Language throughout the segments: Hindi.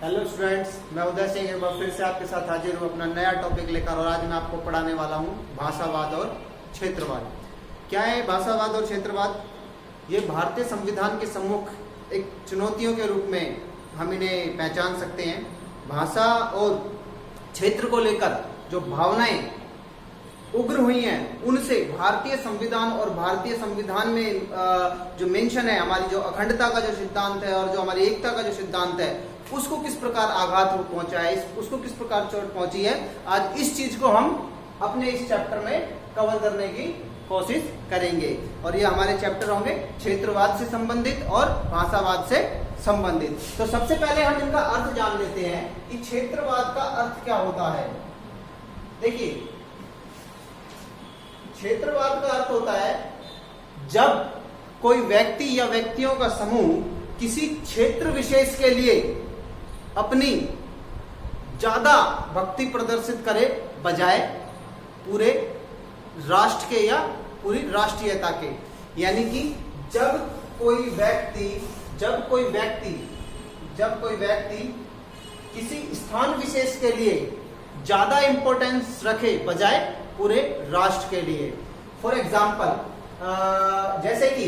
हेलो स्टूडेंट्स, मैं उदय सिंह एक बार फिर से आपके साथ हाजिर हूँ अपना नया टॉपिक लेकर। और आज मैं आपको पढ़ाने वाला हूँ भाषावाद और क्षेत्रवाद। क्या है भाषावाद और क्षेत्रवाद? ये भारतीय संविधान के सम्मुख एक चुनौतियों के रूप में हम इन्हें पहचान सकते हैं। भाषा और क्षेत्र को लेकर जो भावनाएं उग्र हुई हैं, उनसे भारतीय संविधान और भारतीय संविधान में जो मेंशन है, हमारी जो अखंडता का जो सिद्धांत है और जो हमारी एकता का जो सिद्धांत है, उसको किस प्रकार आघात पहुंचा है, उसको किस प्रकार चोट पहुंची है। आज इस चीज को हम अपने इस चैप्टर में कवर करने की कोशिश करेंगे। और ये हमारे चैप्टर होंगे क्षेत्रवाद से संबंधित और भाषावाद से संबंधित। तो सबसे पहले हम इनका अर्थ जान लेते हैं कि क्षेत्रवाद का अर्थ क्या होता है। देखिए, क्षेत्रवाद का अर्थ होता है जब कोई व्यक्ति या व्यक्तियों का समूह किसी क्षेत्र विशेष के लिए अपनी ज्यादा भक्ति प्रदर्शित करे बजाय पूरे राष्ट्र के या पूरी राष्ट्रीयता के। यानी कि जब कोई व्यक्ति किसी स्थान विशेष के लिए ज्यादा इंपॉर्टेंस रखे बजाय पूरे राष्ट्र के लिए। फॉर एग्जाम्पल, जैसे कि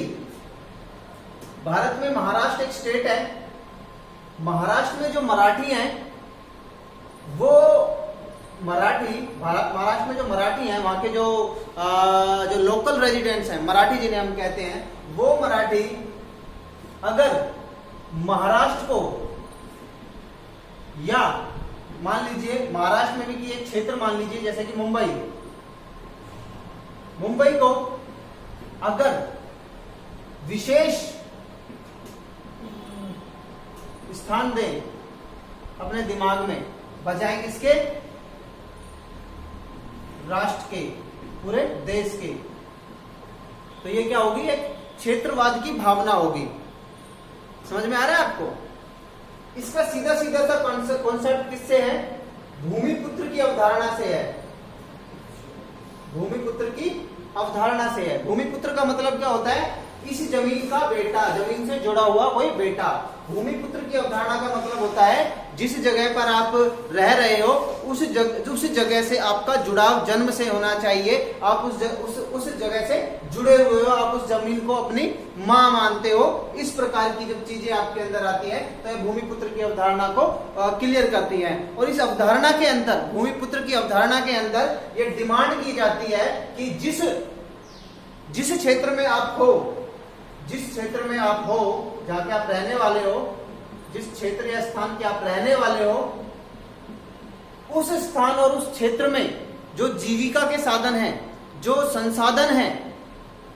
भारत में महाराष्ट्र एक स्टेट है। महाराष्ट्र में जो मराठी हैं, वो महाराष्ट्र में जो मराठी हैं, वहां के जो लोकल रेजिडेंट्स हैं, मराठी जिन्हें हम कहते हैं, वो मराठी अगर महाराष्ट्र को या मान लीजिए महाराष्ट्र में भी एक क्षेत्र मान लीजिए जैसे कि मुंबई को अगर विशेष स्थान दें अपने दिमाग में बजाय किसके, राष्ट्र के, पूरे देश के, तो ये क्या होगी, एक क्षेत्रवाद की भावना होगी। समझ में आ रहा है आपको? इसका सीधा सा कॉन्सेप्ट किससे है? भूमिपुत्र की अवधारणा से है। भूमिपुत्र की अवधारणा से है। भूमिपुत्र का मतलब क्या होता है? इस जमीन का बेटा, जमीन से जुड़ा हुआ कोई बेटा। भूमिपुत्र की अवधारणा का मतलब होता है जिस जगह पर आप रह रहे हो उस जगह से आपका जुड़ाव जन्म से होना चाहिए। आप उस जगह से जुड़े हुए हो, आप उस जमीन को अपनी मां मानते हो। इस प्रकार की जब चीजें आपके अंदर आती हैं तो ये भूमिपुत्र की अवधारणा को क्लियर करती हैं। और इस अवधारणा के अंदर, भूमिपुत्र की अवधारणा के अंदर ये डिमांड की जाती है कि जिस क्षेत्र में आप हो, जहां के आप रहने वाले हो, जिस क्षेत्र या स्थान के आप रहने वाले हो, उस स्थान और उस क्षेत्र में जो जीविका के साधन हैं, जो संसाधन हैं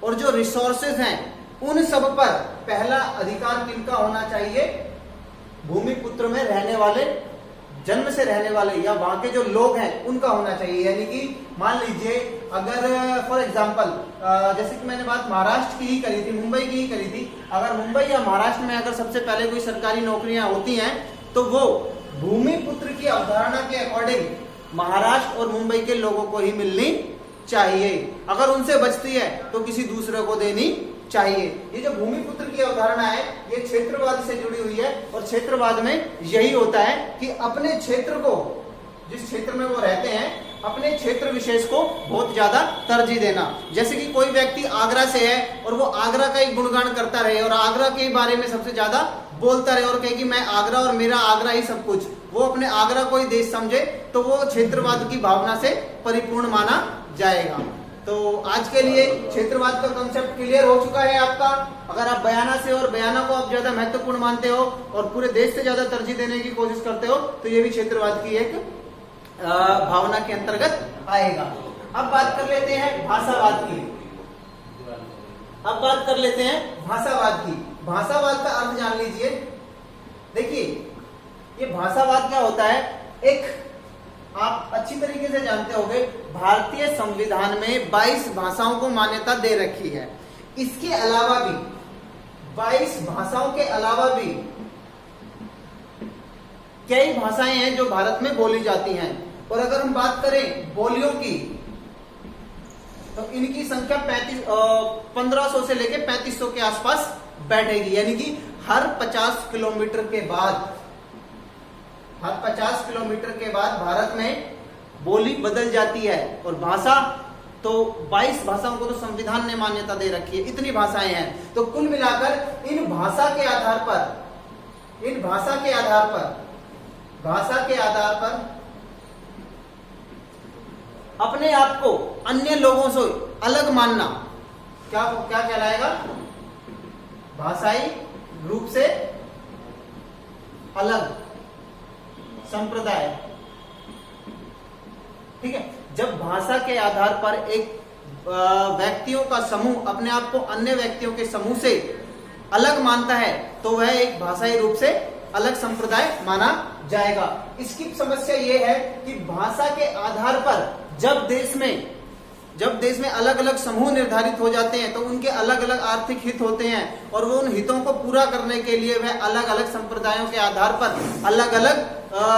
और जो रिसोर्सेज हैं, उन सब पर पहला अधिकार किनका होना चाहिए? भूमिपुत्र में रहने वाले, जन्म से रहने वाले या वहां के जो लोग हैं उनका होना चाहिए। यानी कि मान लीजिए अगर फॉर एग्जांपल जैसे कि मैंने बात महाराष्ट्र की ही करी थी, मुंबई की ही करी थी। अगर मुंबई या महाराष्ट्र में अगर सबसे पहले कोई सरकारी नौकरियां होती हैं तो वो भूमिपुत्र की अवधारणा के अकॉर्डिंग महाराष्ट्र और मुंबई के लोगों को ही मिलनी चाहिए। अगर उनसे बचती है तो किसी दूसरे को देनी चाहिए। ये जो भूमिपुत्र की अवधारणा है ये क्षेत्रवाद से जुड़ी हुई है। और क्षेत्रवाद में यही होता है कि अपने क्षेत्र को, जिस क्षेत्र में वो रहते हैं, अपने क्षेत्र विशेष को बहुत ज्यादा तरजीह देना। जैसे कि कोई व्यक्ति आगरा से है और वो आगरा का ही गुणगान करता रहे और आगरा के बारे में सबसे ज्यादा बोलता रहे और कहे कि मैं आगरा और मेरा आगरा ही सब कुछ, वो अपने आगरा को ही देश समझे, तो वो क्षेत्रवाद की भावना से परिपूर्ण माना जाएगा। तो आज के लिए क्षेत्रवाद का कॉन्सेप्ट क्लियर हो चुका है आपका। अगर आप बयाना से और बयाना को आप ज्यादा महत्वपूर्ण मानते हो और पूरे देश से ज्यादा तरजीह देने की कोशिश करते हो तो ये भी क्षेत्रवाद की एक भावना के अंतर्गत आएगा। अब बात कर लेते हैं भाषावाद की। भाषावाद का अर्थ जान लीजिए। देखिए, ये भाषावाद क्या होता है? एक आप अच्छी तरीके से जानते होंगे, भारतीय संविधान में 22 भाषाओं को मान्यता दे रखी है। इसके अलावा भी 22 भाषाओं के अलावा भी कई भाषाएं हैं जो भारत में बोली जाती हैं। और अगर हम बात करें बोलियों की तो इनकी संख्या 1500 से लेकर 3500 के आसपास बैठेगी। यानी कि हर 50 किलोमीटर के बाद हर 50 किलोमीटर के बाद भारत में बोली बदल जाती है। और भाषा तो 22 भाषाओं को तो संविधान ने मान्यता दे रखी है, इतनी भाषाएं हैं। तो कुल मिलाकर इन भाषा के आधार पर अपने आप को अन्य लोगों से अलग मानना क्या कहलाएगा? भाषाई रूप से अलग संप्रदाय। ठीक है, जब भाषा के आधार पर एक व्यक्तियों का समूह अपने आप को अन्य व्यक्तियों के समूह से अलग मानता है तो वह एक भाषाई रूप से अलग संप्रदाय माना जाएगा। इसकी समस्या यह है कि भाषा के आधार पर जब देश में अलग अलग समूह निर्धारित हो जाते हैं तो उनके अलग अलग आर्थिक हित होते हैं और वो उन हितों को पूरा करने के लिए वह अलग अलग संप्रदायों के आधार पर अलग अलग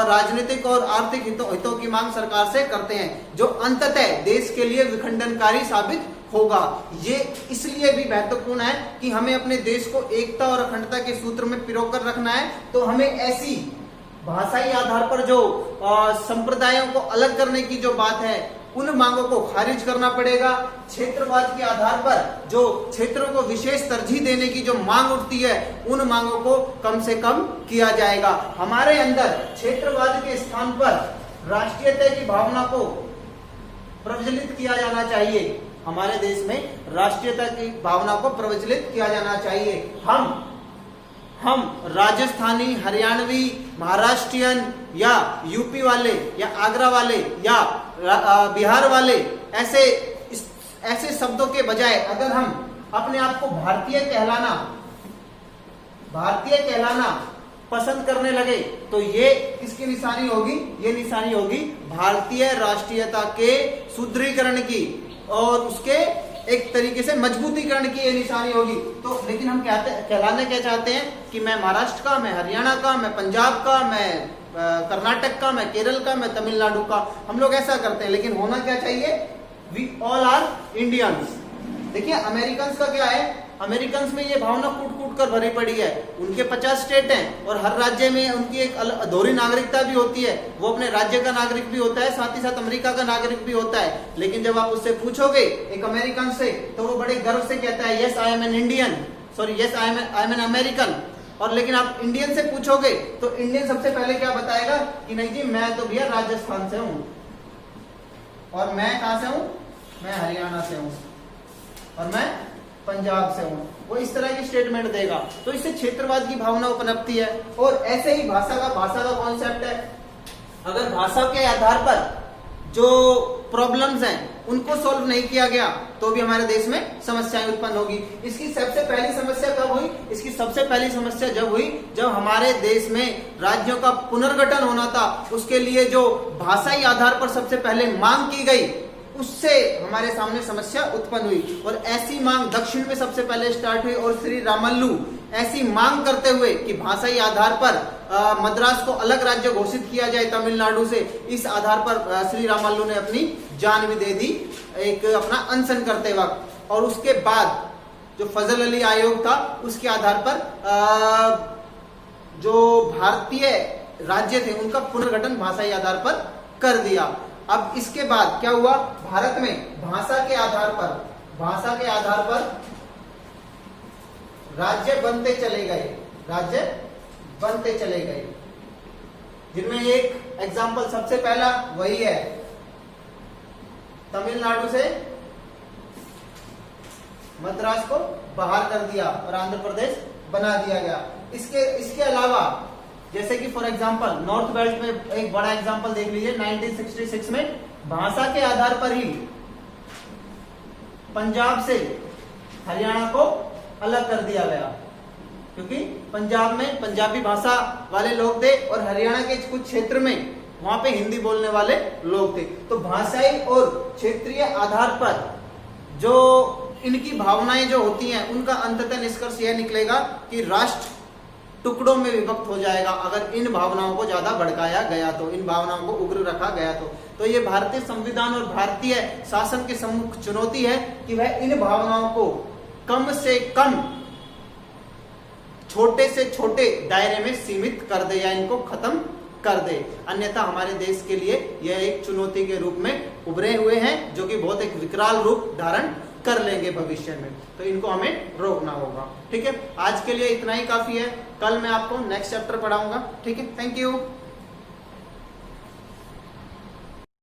राजनीतिक और आर्थिक हितों की मांग सरकार से करते हैं, जो अंततः देश के लिए विखंडनकारी साबित होगा। ये इसलिए भी महत्वपूर्ण है कि हमें अपने देश को एकता और अखंडता के सूत्र में पिरोकर रखना है। तो हमें ऐसी भाषाई आधार पर जो संप्रदायों को अलग करने की जो बात है उन मांगों को खारिज करना पड़ेगा। क्षेत्रवाद के आधार पर जो क्षेत्रों को विशेष तरजीह देने की जो मांग उठती है उन मांगों को कम से कम किया जाएगा। हमारे अंदर क्षेत्रवाद के स्थान पर राष्ट्रीयता की भावना को प्रज्वलित किया जाना चाहिए। हमारे देश में राष्ट्रीयता की भावना को प्रज्वलित किया जाना चाहिए। हम राजस्थानी, हरियाणवी, महाराष्ट्रियन या यूपी वाले या आगरा वाले या बिहार वाले ऐसे शब्दों के बजाय अगर हम अपने आप को भारतीय कहलाना पसंद करने लगे तो ये किसकी निशानी होगी? ये निशानी होगी भारतीय राष्ट्रीयता के सुदृढ़ीकरण की और उसके एक तरीके से मजबूतीकरण की ये निशानी होगी। तो लेकिन हम कहलाने क्या चाहते हैं कि मैं महाराष्ट्र का, मैं हरियाणा का, मैं पंजाब का, मैं कर्नाटक का, मैं केरल का, मैं तमिलनाडु का, हम लोग ऐसा करते हैं। लेकिन होना क्या चाहिए? We all are Indians. देखिए अमेरिकन का क्या है, अमेरिकन में ये भावना कूट कूट कर भरी पड़ी है। उनके 50 स्टेट हैं और हर राज्य में उनकी एक अधूरी नागरिकता भी होती है। वो अपने राज्य का नागरिक भी होता है, साथ ही साथ अमेरिका का नागरिक भी होता है। लेकिन जब आप उससे पूछोगे एक अमेरिकन से तो वो बड़े गर्व से कहता है yes I am an Indian, sorry yes I am an American. और लेकिन आप इंडियन से पूछोगे तो इंडियन सबसे पहले क्या बताएगा कि नहीं जी मैं तो भैया राजस्थान से हूं, और मैं कहां से हूं? मैं हरियाणा से हूं, और मैं पंजाब से हूं। वो इस तरह की स्टेटमेंट देगा। तो इससे क्षेत्रवाद की भावना उपनपती है। और ऐसे ही भाषा का कॉन्सेप्ट है। अगर भाषा के आधार पर जो प्रॉब्लम्स हैं उनको सॉल्व नहीं किया गया तो भी हमारे देश में समस्याएं उत्पन्न होगी। इसकी सबसे पहली समस्या कब हुई? इसकी सबसे पहली समस्या जब हुई जब हमारे देश में राज्यों का पुनर्गठन होना था। उसके लिए जो भाषाई आधार पर सबसे पहले मांग की गई उससे हमारे सामने समस्या उत्पन्न हुई। और ऐसी मांग दक्षिण में सबसे पहले स्टार्ट हुई और श्री रामल्लू ऐसी मांग करते हुए कि भाषाई आधार पर मद्रास को अलग राज्य घोषित किया जाए तमिलनाडु से, इस आधार पर श्री रामल्लू ने अपनी जान भी दे दी एक अपना अनशन करते वक्त। और उसके बाद जो फजल अली आयोग था उसके आधार पर जो भारतीय राज्य थे उनका पुनर्गठन भाषाई आधार पर कर दिया। अब इसके बाद क्या हुआ? भारत में भाषा के आधार पर राज्य बनते चले गए, जिनमें एक एग्जाम्पल सबसे पहला वही है, तमिलनाडु से मद्रास को बाहर कर दिया और आंध्र प्रदेश बना दिया गया। इसके अलावा जैसे कि फॉर एग्जांपल नॉर्थ बेल्ट में एक बड़ा एग्जांपल देख लीजिए, 1966 में भाषा के आधार पर ही पंजाब से हरियाणा को अलग कर दिया गया, क्योंकि पंजाब में पंजाबी भाषा वाले लोग थे और हरियाणा के कुछ क्षेत्र में वहां पे हिंदी बोलने वाले लोग थे। तो भाषाई और क्षेत्रीय आधार पर जो इनकी भावनाएं जो होती हैं उनका अंततः निष्कर्ष यह निकलेगा कि राष्ट्र टुकड़ों में विभक्त हो जाएगा अगर इन भावनाओं को ज्यादा भड़काया गया तो, इन भावनाओं को उग्र रखा गया तो ये भारतीय संविधान और भारतीय शासन के सम्मुख चुनौती है कि वह इन भावनाओं को कम से कम छोटे से छोटे दायरे में सीमित कर दे या इनको खत्म कर दे, अन्यथा हमारे देश के लिए यह एक चुनौती के रूप में उभरे हुए हैं, जो कि बहुत एक विकराल रूप धारण कर लेंगे भविष्य में। तो इनको हमें रोकना होगा। ठीक है, आज के लिए इतना ही काफी है। कल मैं आपको नेक्स्ट चैप्टर पढ़ाऊंगा। ठीक है, थैंक यू।